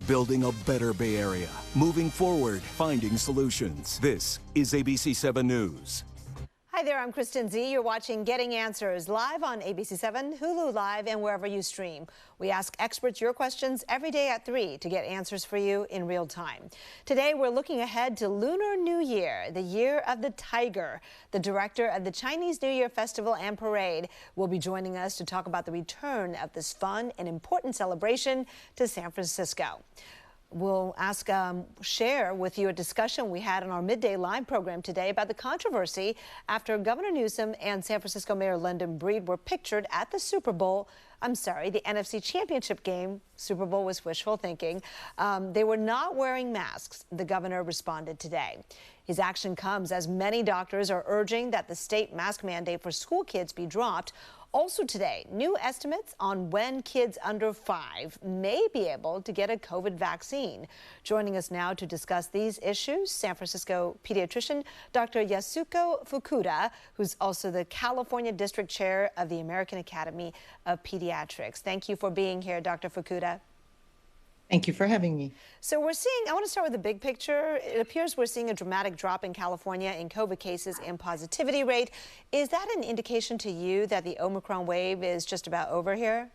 building a better Bay Area. Moving forward, finding solutions. This is ABC 7 News. Hi there, I'm Kristen Z. You're watching Getting Answers live on ABC 7, Hulu Live, and wherever you stream. We ask experts your questions every day at 3 to get answers for you in real time. Today, we're looking ahead to Lunar New Year, the year of the tiger. The director of the Chinese New Year Festival and Parade will be joining us to talk about the return of this fun and important celebration to San Francisco. We'll share with you a discussion we had on our midday live program today about the controversy after Governor Newsom and San Francisco Mayor London Breed were pictured at the the NFC Championship game. Super Bowl was wishful thinking. They were not wearing masks. The governor responded today. His action comes as many doctors are urging that the state mask mandate for school kids be dropped. Also today, new estimates on when kids under 5 may be able to get a COVID vaccine. Joining us now to discuss these issues, San Francisco pediatrician Dr. Yasuko Fukuda, who's also the California District Chair of the American Academy of Pediatrics. Thank you for being here, Dr. Fukuda. Thank you for having me. So I want to start with the big picture. It appears we're seeing a dramatic drop in California in COVID cases and positivity rate. Is that an indication to you that the Omicron wave is just about over here?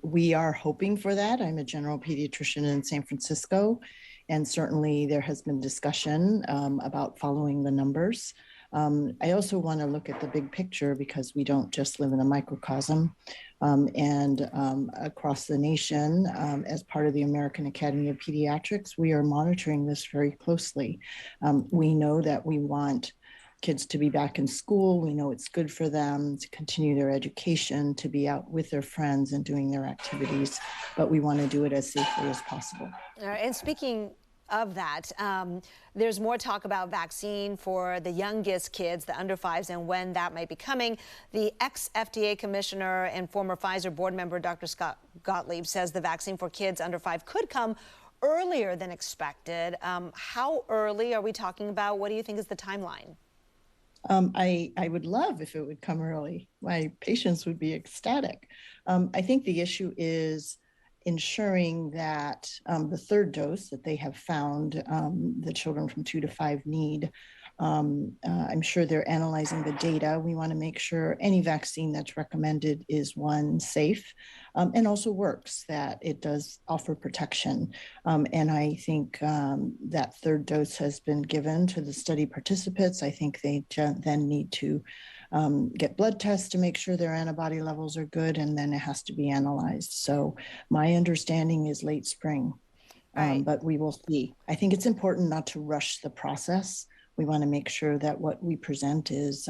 We are hoping for that. I'm a general pediatrician in San Francisco, and certainly there has been discussion about following the numbers. I also want to look at the big picture because we don't just live in a microcosm. Across the nation, as part of the American Academy of Pediatrics, we are monitoring this very closely. We know that we want kids to be back in school. We know it's good for them to continue their education, to be out with their friends and doing their activities, but we want to do it as safely as possible. All right, and speaking of that, there's more talk about vaccine for the youngest kids, the under 5s, and when that might be coming. The ex-FDA commissioner and former Pfizer board member, Dr. Scott Gottlieb, says the vaccine for kids under 5 could come earlier than expected. How early are we talking about? What do you think is the timeline? I would love if it would come early. My patients would be ecstatic. I think the issue is ensuring that the third dose that they have found the children from 2 to 5 need, I'm sure they're analyzing the data. We want to make sure any vaccine that's recommended is one safe and also works, that it does offer protection. And I think that third dose has been given to the study participants. I think they then need to get blood tests to make sure their antibody levels are good, and then it has to be analyzed. So my understanding is late spring, but we will see. I think it's important not to rush the process. We want to make sure that what we present is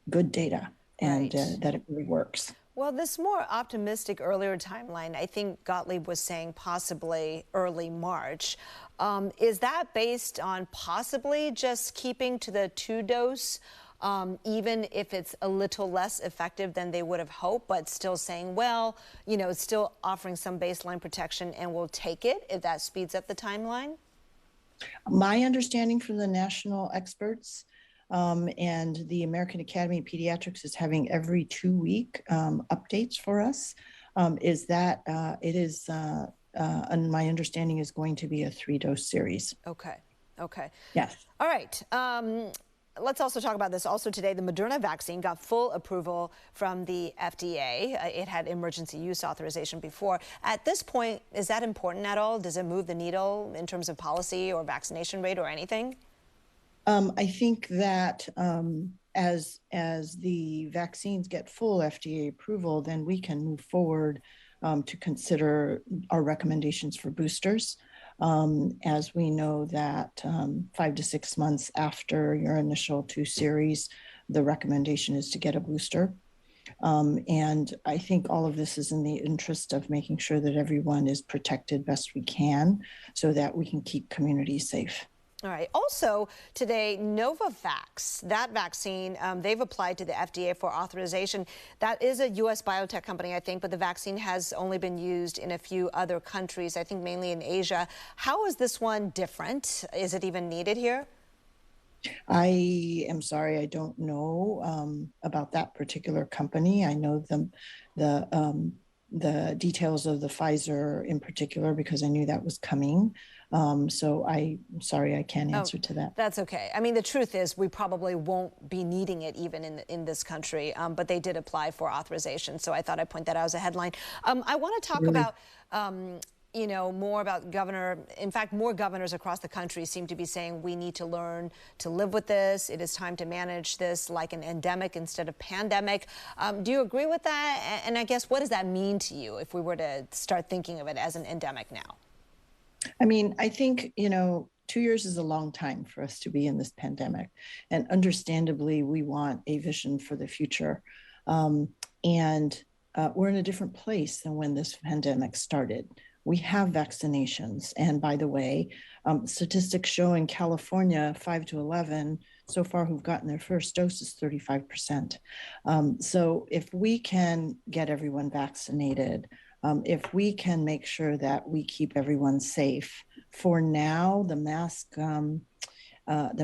good data and that it really works. Well, this more optimistic earlier timeline, I think Gottlieb was saying possibly early March. Is that based on possibly just keeping to the 2-dose, even if it's a little less effective than they would have hoped, but still saying, well, it's still offering some baseline protection and we'll take it if that speeds up the timeline? My understanding from the national experts and the American Academy of Pediatrics is having every 2-week updates for us, is that it is, and my understanding is going to be a 3-dose series. Okay. Yes. All right. Let's also talk about this. Also today, the Moderna vaccine got full approval from the FDA. It had emergency use authorization before. At this point, is that important at all? Does it move the needle in terms of policy or vaccination rate or anything? I think that as the vaccines get full FDA approval, then we can move forward to consider our recommendations for boosters. As we know that 5 to 6 months after your initial 2 series, the recommendation is to get a booster. And I think all of this is in the interest of making sure that everyone is protected best we can so that we can keep communities safe. All right. Also today, Novavax, that vaccine, they've applied to the FDA for authorization. That is a U.S. biotech company, I think, but the vaccine has only been used in a few other countries, I think mainly in Asia. How is this one different? Is it even needed here? I am sorry, I don't know about that particular company. I know the the details of the Pfizer in particular, because I knew that was coming. So I'm sorry, I can't answer to that. That's okay. I mean, the truth is we probably won't be needing it even in this country, but they did apply for authorization. So I thought I'd point that out as a headline. I want to talk about, you know, more about in fact, more governors across the country seem to be saying we need to learn to live with this. It is time to manage this like an endemic instead of pandemic. Do you agree with that? And I guess, what does that mean to you if we were to start thinking of it as an endemic now? I mean, I think, you know, 2 years is a long time for us to be in this pandemic. And understandably, we want a vision for the future. And we're in a different place than when this pandemic started. We have vaccinations. And by the way, statistics show in California, 5 to 11, so far who've gotten their first dose is 35%. So if we can get everyone vaccinated, if we can make sure that we keep everyone safe, for now, the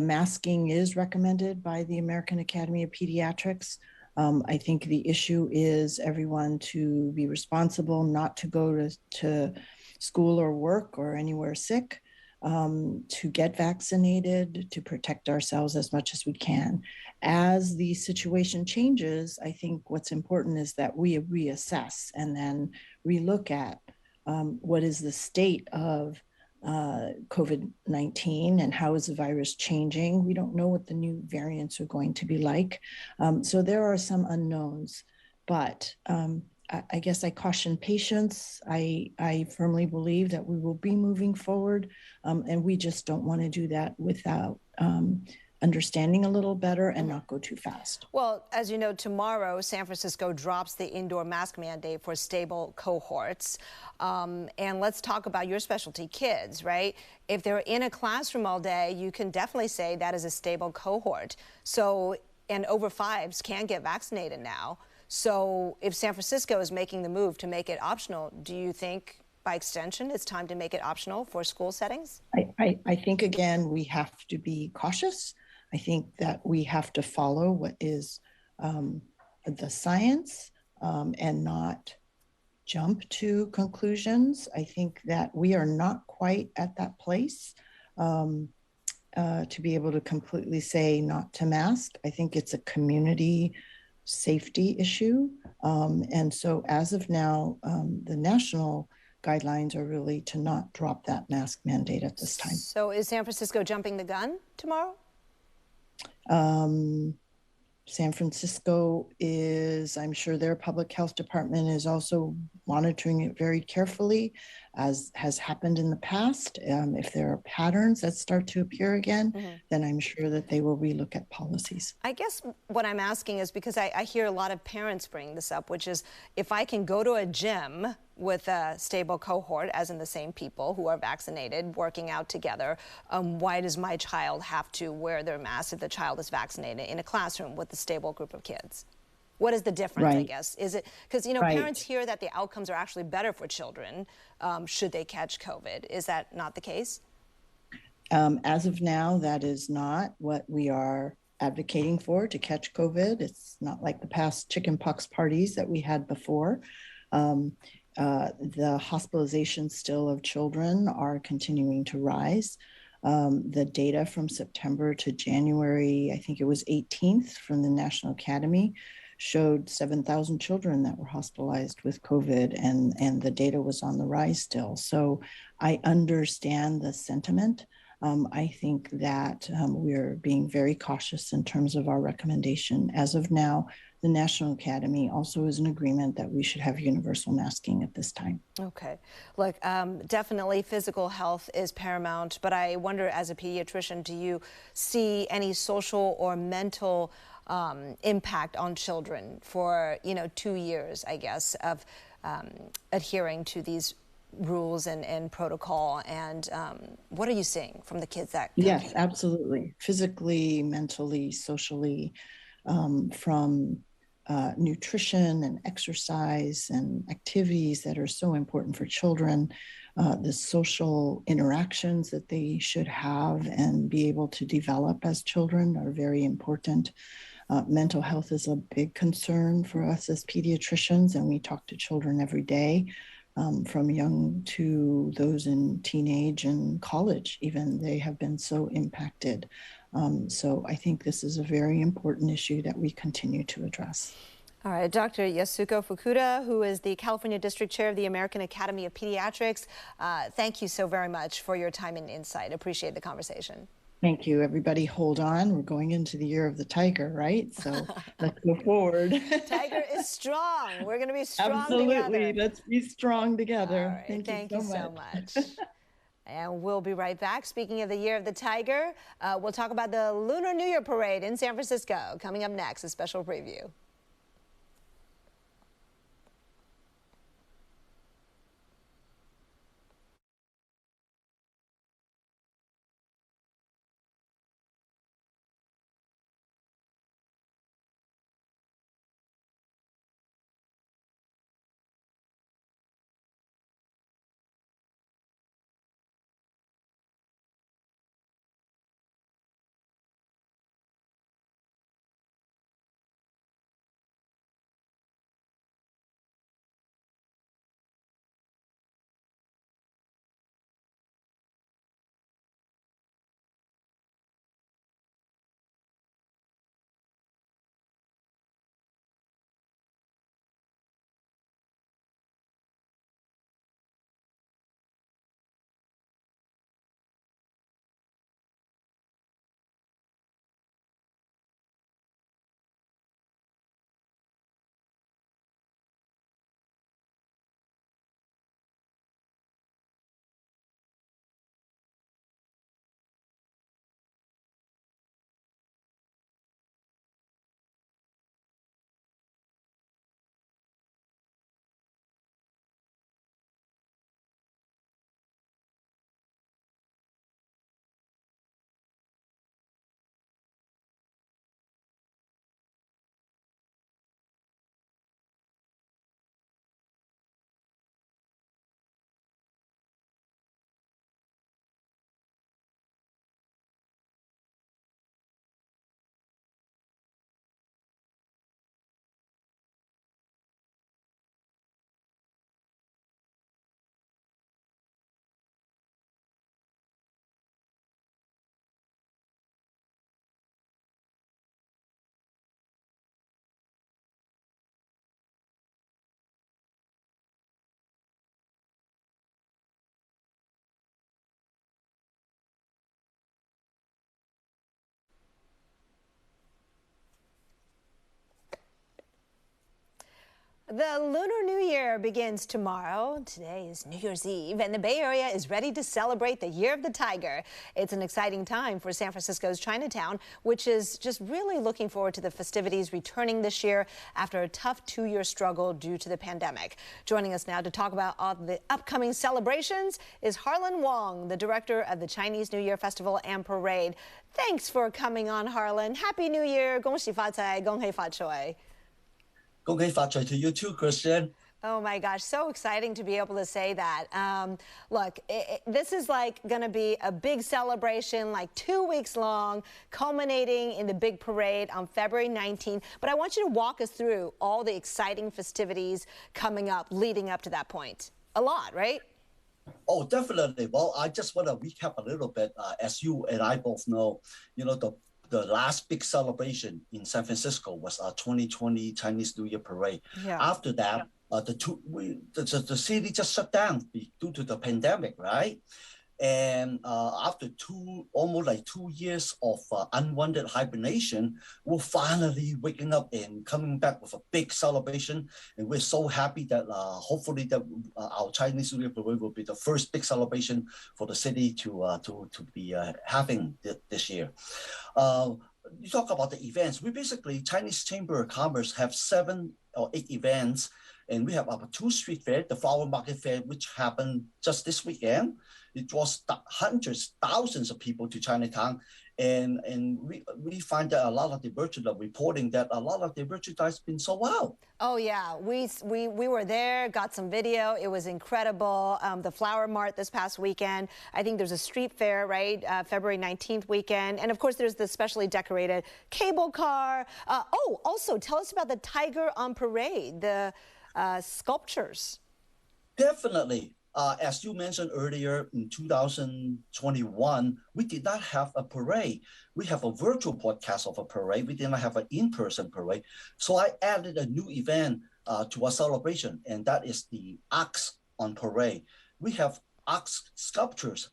masking is recommended by the American Academy of Pediatrics. I think the issue is everyone to be responsible, not to go to school or work or anywhere sick, to get vaccinated, to protect ourselves as much as we can. As the situation changes, I think what's important is that we reassess and then relook at what is the state of COVID-19 and how is the virus changing. We don't know what the new variants are going to be like. So there are some unknowns, but I guess I caution patience. I firmly believe that we will be moving forward, and we just don't want to do that without understanding a little better and not go too fast. Well, as you know, tomorrow, San Francisco drops the indoor mask mandate for stable cohorts. And let's talk about your specialty, kids, right? If they're in a classroom all day, you can definitely say that is a stable cohort. So, and over fives can get vaccinated now. So if San Francisco is making the move to make it optional, do you think by extension it's time to make it optional for school settings? I think, again, we have to be cautious. I think that we have to follow what is the science and not jump to conclusions. I think that we are not quite at that place to be able to completely say not to mask. I think it's a community safety issue. And so as of now, the national guidelines are really to not drop that mask mandate at this time. So is San Francisco jumping the gun tomorrow? San Francisco is, I'm sure their public health department is also monitoring it very carefully, as has happened in the past. If there are patterns that start to appear again, then I'm sure that they will relook at policies. I guess what I'm asking is because I hear a lot of parents bring this up, which is if I can go to a gym with a stable cohort, as in the same people who are vaccinated, working out together, why does my child have to wear their mask if the child is vaccinated in a classroom with a stable group of kids? What is the difference, I guess? Is it because, you know, parents hear that the outcomes are actually better for children should they catch COVID. Is that not the case? As of now, that is not what we are advocating for, to catch COVID. It's not like the past chickenpox parties that we had before. The hospitalizations still of children are continuing to rise. The data from September to January, I think it was 18th from the National Academy, showed 7,000 children that were hospitalized with COVID, and the data was on the rise still. So I understand the sentiment. I think that we're being very cautious in terms of our recommendation. As of now, the National Academy also is in agreement that we should have universal masking at this time. Okay. Look, definitely physical health is paramount, but I wonder, as a pediatrician, do you see any social or mental impact on children for, 2 years, I guess, of adhering to these rules and protocol? And what are you seeing from the kids that come? Yes, absolutely. Physically, mentally, socially, from nutrition and exercise and activities that are so important for children, the social interactions that they should have and be able to develop as children are very important. Mental health is a big concern for us as pediatricians, and we talk to children every day, from young to those in teenage and college even. They have been so impacted. So I think this is a very important issue that we continue to address. All right, Dr. Yasuko Fukuda, who is the California District Chair of the American Academy of Pediatrics, thank you so very much for your time and insight. Appreciate the conversation. Thank you, everybody. Hold on. We're going into the year of the tiger, right? So let's go forward. Tiger is strong. We're going to be strong Absolutely. together. Let's be strong together. All right. Thank you so much. And we'll be right back. Speaking of the year of the tiger, we'll talk about the Lunar New Year parade in San Francisco. Coming up next, a special preview. The Lunar New Year begins tomorrow. Today is New Year's Eve, and the Bay Area is ready to celebrate the Year of the Tiger. It's an exciting time for San Francisco's Chinatown, which is just really looking forward to the festivities returning this year after a tough two-year struggle due to the pandemic. Joining us now to talk about all the upcoming celebrations is Harlan Wong, the director of the Chinese New Year Festival and Parade. Thanks for coming on, Harlan. Happy New Year. 恭喜发财,恭喜发财. 恭喜發財 to you too, Christian. Oh my gosh, so exciting to be able to say that. Look, this is like going to be a big celebration, like 2 weeks long, culminating in the big parade on February 19th. But I want you to walk us through all the exciting festivities coming up, leading up to that point. A lot, right? Oh, definitely. Well, I just want to recap a little bit. As you and I both know, the last big celebration in San Francisco was our 2020 Chinese New Year parade. Yeah. After that, the city just shut down due to the pandemic, right? And after almost like 2 years of unwanted hibernation, we're finally waking up and coming back with a big celebration. And we're so happy that hopefully that our Chinese New Year parade will be the first big celebration for the city to be having this year. You talk about the events. We basically, Chinese Chamber of Commerce have 7 or 8 events. And we have our 2 street fair, the Flower Market Fair, which happened just this weekend. It draws hundreds, thousands of people to Chinatown. And we find that a lot of the merchants are reporting that a lot of the merchandise has been sold out. Oh yeah, we were there, got some video. It was incredible. The Flower Mart this past weekend. I think there's a street fair, right? February 19th weekend, and of course there's the specially decorated cable car. Oh, also tell us about the Tiger on Parade, the sculptures. Definitely. As you mentioned earlier, in 2021, we did not have a parade. We have a virtual broadcast of a parade. We did not have an in-person parade. So I added a new event to our celebration, and that is the Ox on Parade. We have ox sculptures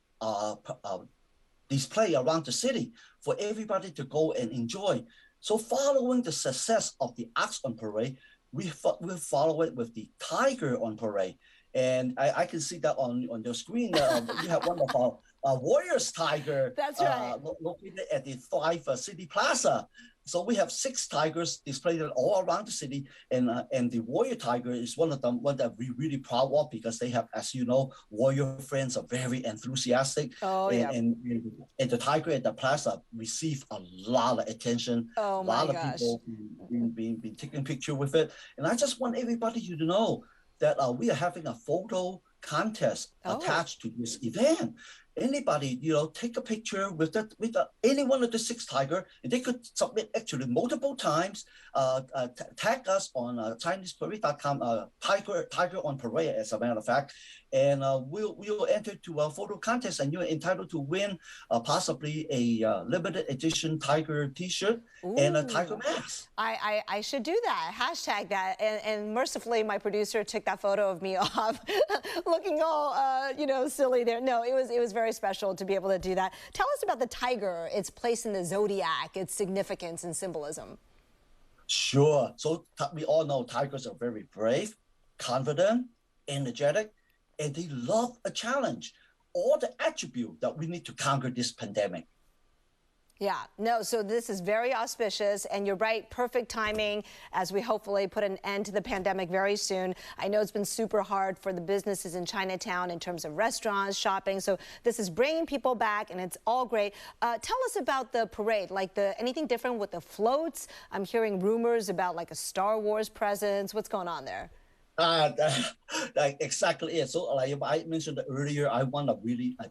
display around the city for everybody to go and enjoy. So following the success of the Ox on Parade, we follow it with the Tiger on Parade. And I can see that on your screen. You have one of our Warriors Tiger. That's right. Located at the Thrive City Plaza. So we have 6 tigers displayed all around the city, and the Warrior Tiger is one of them. One that we're really proud of because they have, as you know, Warrior friends are very enthusiastic. Oh yeah. And the tiger at the plaza received a lot of attention. Oh my gosh. A lot of people been taking picture with it, and I just want everybody to know that we are having a photo contest attached to this event. Anybody, take a picture with any one of the 6 tiger, and they could submit actually multiple times. Tag us on ChineseParade.com, Tiger on Parade, as a matter of fact, and we'll enter to a photo contest, and you're entitled to win possibly a limited edition tiger T-shirt and a tiger mask. I should do that. Hashtag that. And mercifully, my producer took that photo of me off, looking all silly there. No, it was very special to be able to do that. Tell us about the tiger, its place in the zodiac, its significance and symbolism. Sure. So we all know tigers are very brave, confident, energetic, and they love a challenge. All the attribute that we need to conquer this pandemic. Yeah, no, so this is very auspicious, and you're right, perfect timing as we hopefully put an end to the pandemic very soon. I know it's been super hard for the businesses in Chinatown in terms of restaurants, shopping, so this is bringing people back, and it's all great. Tell us about the parade, like anything different with the floats? I'm hearing rumors about like a Star Wars presence. What's going on there? Exactly it. So like I mentioned earlier, I want a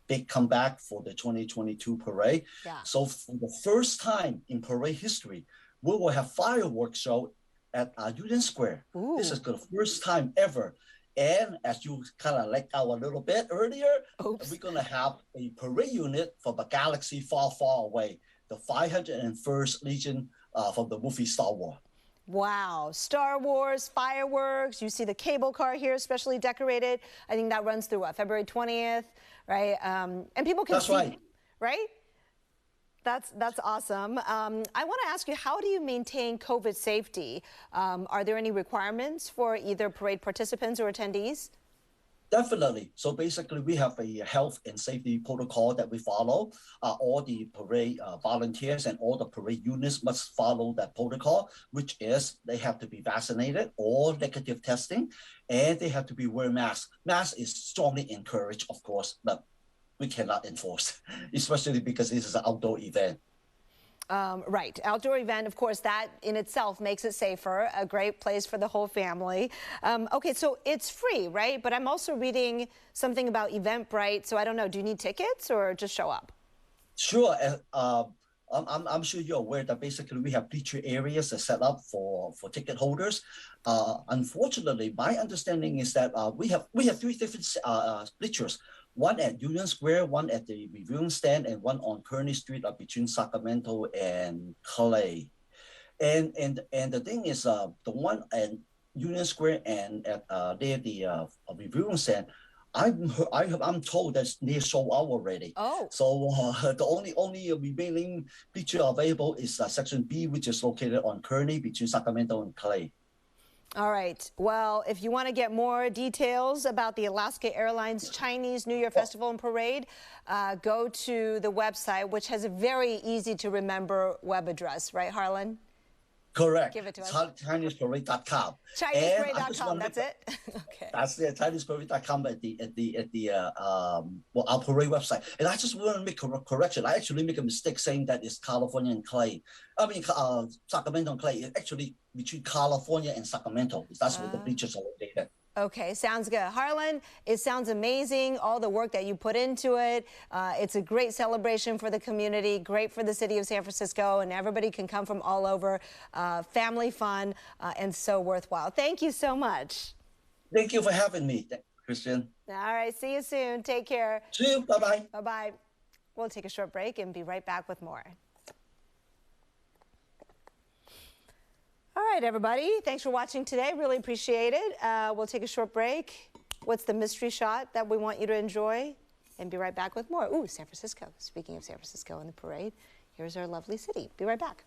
big comeback for the 2022 parade. Yeah. So for the first time in parade history, we will have fireworks show at Union Square. Ooh. This is the first time ever. And as you kind of let out a little bit earlier, we're going to have a parade unit from a galaxy far, far away, the 501st Legion from the movie Star Wars. Wow, Star Wars, fireworks, you see the cable car here, specially decorated. I think that runs through February 20th, right? And people can see, right? That's awesome. I want to ask you, how do you maintain COVID safety? Are there any requirements for either parade participants or attendees? Definitely. So basically, we have a health and safety protocol that we follow. All the parade volunteers and all the parade units must follow that protocol, which is they have to be vaccinated or negative testing, and they have to be wearing masks. Mask is strongly encouraged, of course, but we cannot enforce, especially because this is an outdoor event. Right. Outdoor event, of course, that in itself makes it safer, a great place for the whole family. Okay, so it's free, right? But I'm also reading something about Eventbrite. So I don't know, do you need tickets or just show up? Sure. I'm sure you're aware that basically we have bleacher areas set up for ticket holders. Unfortunately, my understanding is that we have 3 different bleachers. One at Union Square, one at the reviewing stand, and one on Kearny Street between Sacramento and Clay. And the thing is, the one at Union Square and at the reviewing stand, I'm told that they sold out already. Oh. So the only remaining bleacher available is Section B, which is located on Kearny between Sacramento and Clay. All right. Well, if you want to get more details about the Alaska Airlines Chinese New Year Festival and Parade, go to the website, which has a very easy to remember web address, right, Harlan? Correct. Give it to us. ChineseParade.com. ChineseParade.com. That's it. Okay. That's the ChineseParade.com at our parade website. And I just want to make a correction. I actually make a mistake saying that it's California and Clay. I mean, Sacramento and Clay. It's actually between California and Sacramento. That's where the beaches are located. Okay, sounds good. Harlan, it sounds amazing, all the work that you put into it. It's a great celebration for the community, great for the city of San Francisco, and everybody can come from all over. Family fun and so worthwhile. Thank you so much. Thank you for having me, Christian. All right, see you soon. Take care. See you. Bye-bye. Bye-bye. We'll take a short break and be right back with more. All right, everybody. Thanks for watching today. Really appreciate it. We'll take a short break. What's the mystery shot that we want you to enjoy? And be right back with more. Ooh, San Francisco. Speaking of San Francisco and the parade, here's our lovely city. Be right back.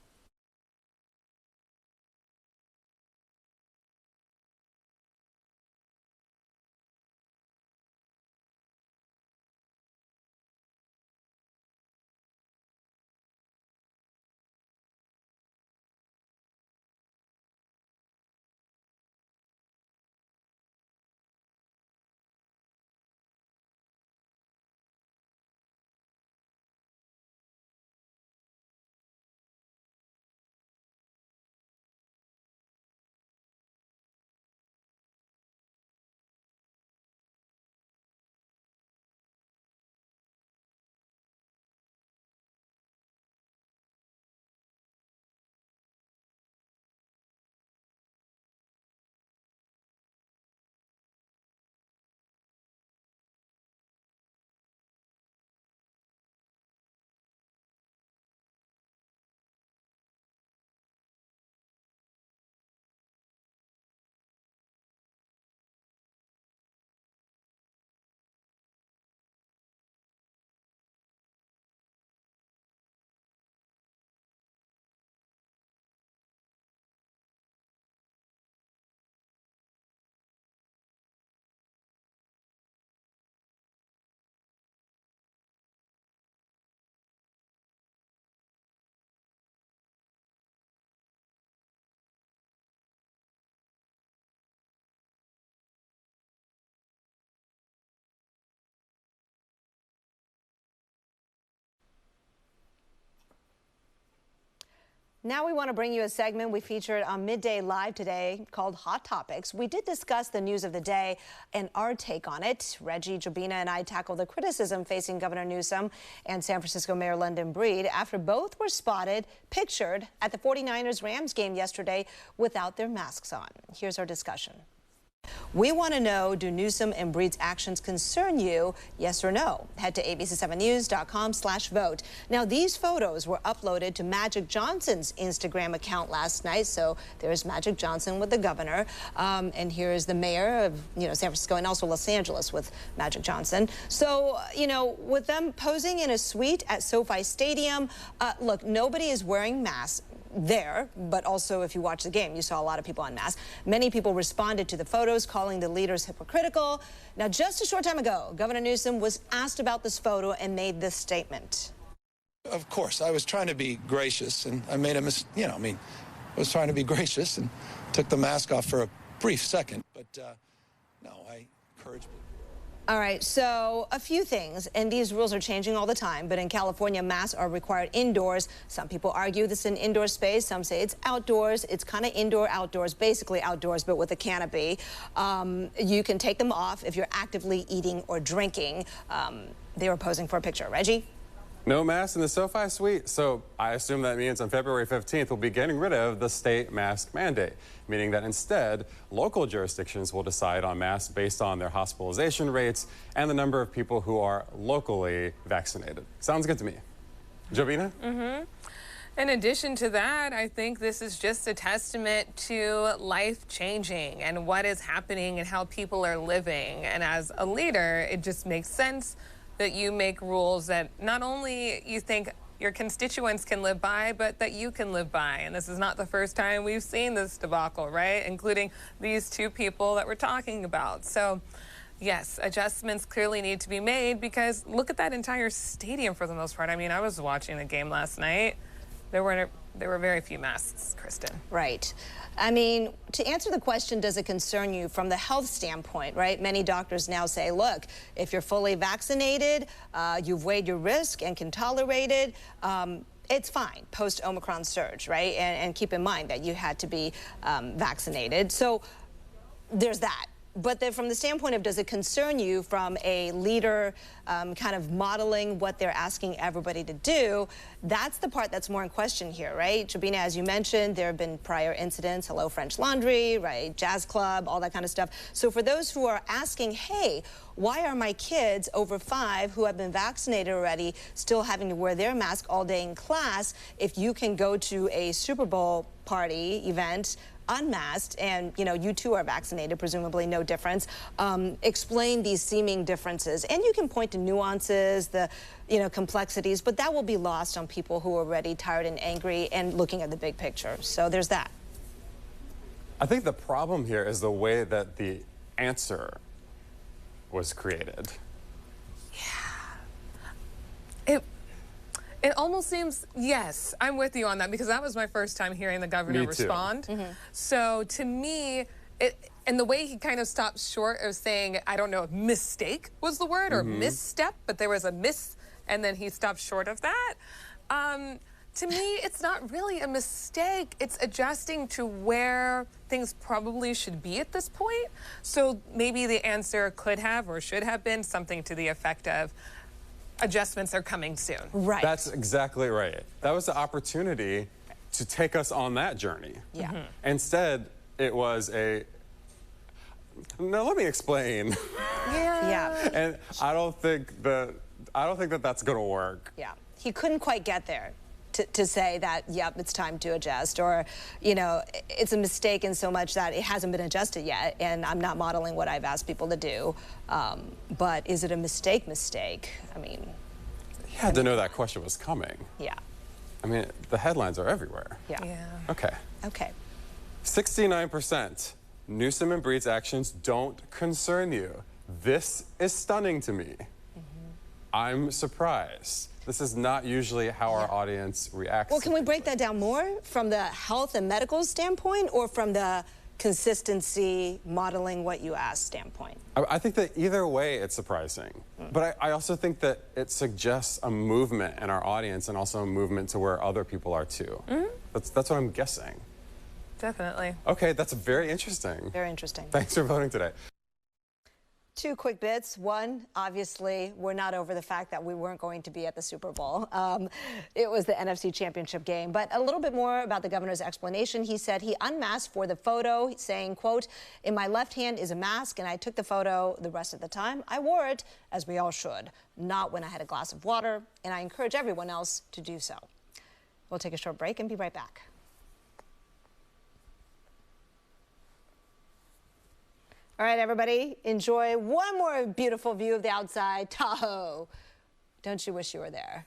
Now we want to bring you a segment we featured on Midday Live today called Hot Topics. We did discuss the news of the day and our take on it. Reggie, Jobina, and I tackled the criticism facing Governor Newsom and San Francisco Mayor London Breed after both were pictured at the 49ers-Rams game yesterday without their masks on. Here's our discussion. We want to know, do Newsom and Breed's actions concern you? Yes or no? Head to abc7news.com/vote. Now, these photos were uploaded to Magic Johnson's Instagram account last night. So there's Magic Johnson with the governor. And here's the mayor of, San Francisco and also Los Angeles with Magic Johnson. So, with them posing in a suite at SoFi Stadium, look, nobody is wearing masks there, but also if you watch the game, you saw a lot of people en masse. Many people responded to the photos, calling the leaders hypocritical. Now, just a short time ago, Governor Newsom was asked about this photo and made this statement. Of course, I was trying to be gracious, and I made a I was trying to be gracious and took the mask off for a brief second, but no, I encourage people. All right, so a few things, and these rules are changing all the time, but in California, masks are required indoors. Some people argue this is an indoor space. Some say it's outdoors. It's kind of indoor-outdoors, basically outdoors, but with a canopy. You can take them off if you're actively eating or drinking. They were posing for a picture. Reggie? No masks in the SoFi suite, so I assume that means on February 15th we'll be getting rid of the state mask mandate, meaning that instead local jurisdictions will decide on masks based on their hospitalization rates and the number of people who are locally vaccinated. Sounds good to me. Jobina? In addition to that, I think this is just a testament to life changing and what is happening and how people are living. And as a leader, it just makes sense that you make rules that not only you think your constituents can live by, but that you can live by. And this is not the first time we've seen this debacle, right? Including these two people that we're talking about. So, yes, adjustments clearly need to be made because look at that entire stadium for the most part. I mean, I was watching the game last night. There were very few masks, Kristen. Right. I mean, to answer the question, does it concern you from the health standpoint, right? Many doctors now say, look, if you're fully vaccinated, you've weighed your risk and can tolerate it, it's fine post-Omicron surge, right? And keep in mind that you had to be vaccinated. So there's that. But then from the standpoint of, does it concern you from a leader kind of modeling what they're asking everybody to do, that's the part that's more in question here, right? Tribina, as you mentioned, there have been prior incidents, Hello French Laundry, right, Jazz Club, all that kind of stuff. So for those who are asking, hey, why are my kids over 5 who have been vaccinated already still having to wear their mask all day in class if you can go to a Super Bowl party event unmasked, and you too are vaccinated, presumably no difference. Explain these seeming differences, and you can point to nuances, the complexities, but that will be lost on people who are already tired and angry and looking at the big picture. So there's that. I think the problem here is the way that the answer was created. It almost seems, yes, I'm with you on that, because that was my first time hearing the governor respond. So to me, and the way he kind of stopped short of saying, I don't know if mistake was the word or misstep, but there was a miss, and then he stopped short of that. To me, it's not really a mistake. It's adjusting to where things probably should be at this point. So maybe the answer could have or should have been something to the effect of, adjustments are coming soon. Right. That's exactly right. That was the opportunity to take us on that journey. Yeah. Instead, it was a, now let me explain. Yeah. And I don't think that that's going to work. Yeah. He couldn't quite get there to say that, yep, it's time to adjust, or, it's a mistake in so much that it hasn't been adjusted yet, and I'm not modeling what I've asked people to do. But is it a mistake? I mean... You had to know that question was coming. Yeah. I mean, the headlines are everywhere. Yeah. Okay. Okay. 69%. Newsom and Breed's actions don't concern you. This is stunning to me. I'm surprised. This is not usually how our audience reacts. Well, can we break that down more from the health and medical standpoint, or from the consistency, modeling what you asked standpoint? I think that either way it's surprising. But I also think that it suggests a movement in our audience, and also a movement to where other people are too. That's what I'm guessing. Definitely. Okay, that's very interesting. Very interesting. Thanks for voting today. 2 quick bits. One, obviously, we're not over the fact that we weren't going to be at the Super Bowl. It was the NFC Championship game. But a little bit more about the governor's explanation. He said he unmasked for the photo, saying, quote, in my left hand is a mask, and I took the photo the rest of the time. I wore it, as we all should, not when I had a glass of water, and I encourage everyone else to do so. We'll take a short break and be right back. All right, everybody, enjoy one more beautiful view of the outside Tahoe. Don't you wish you were there?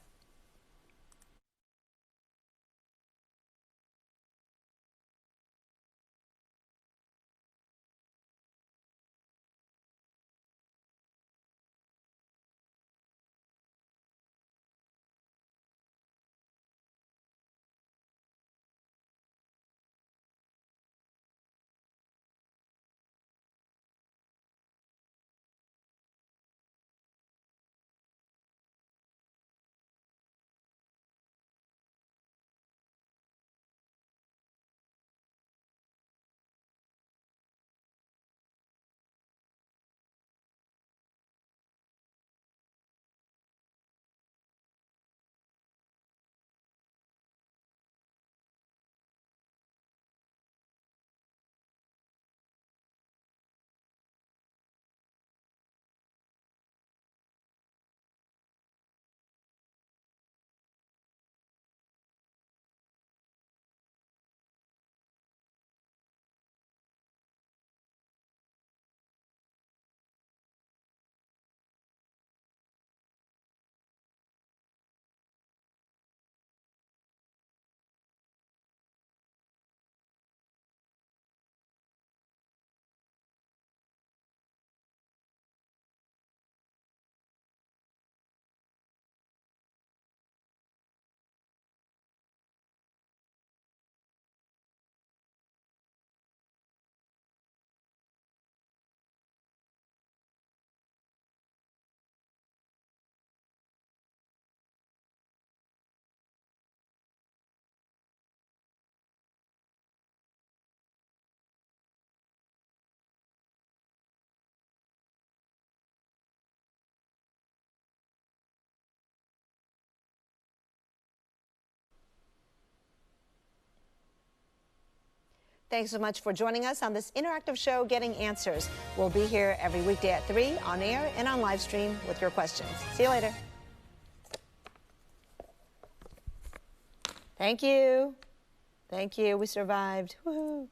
Thanks so much for joining us on this interactive show, Getting Answers. We'll be here every weekday at 3 on air and on live stream with your questions. See you later. Thank you. Thank you. We survived. Woohoo.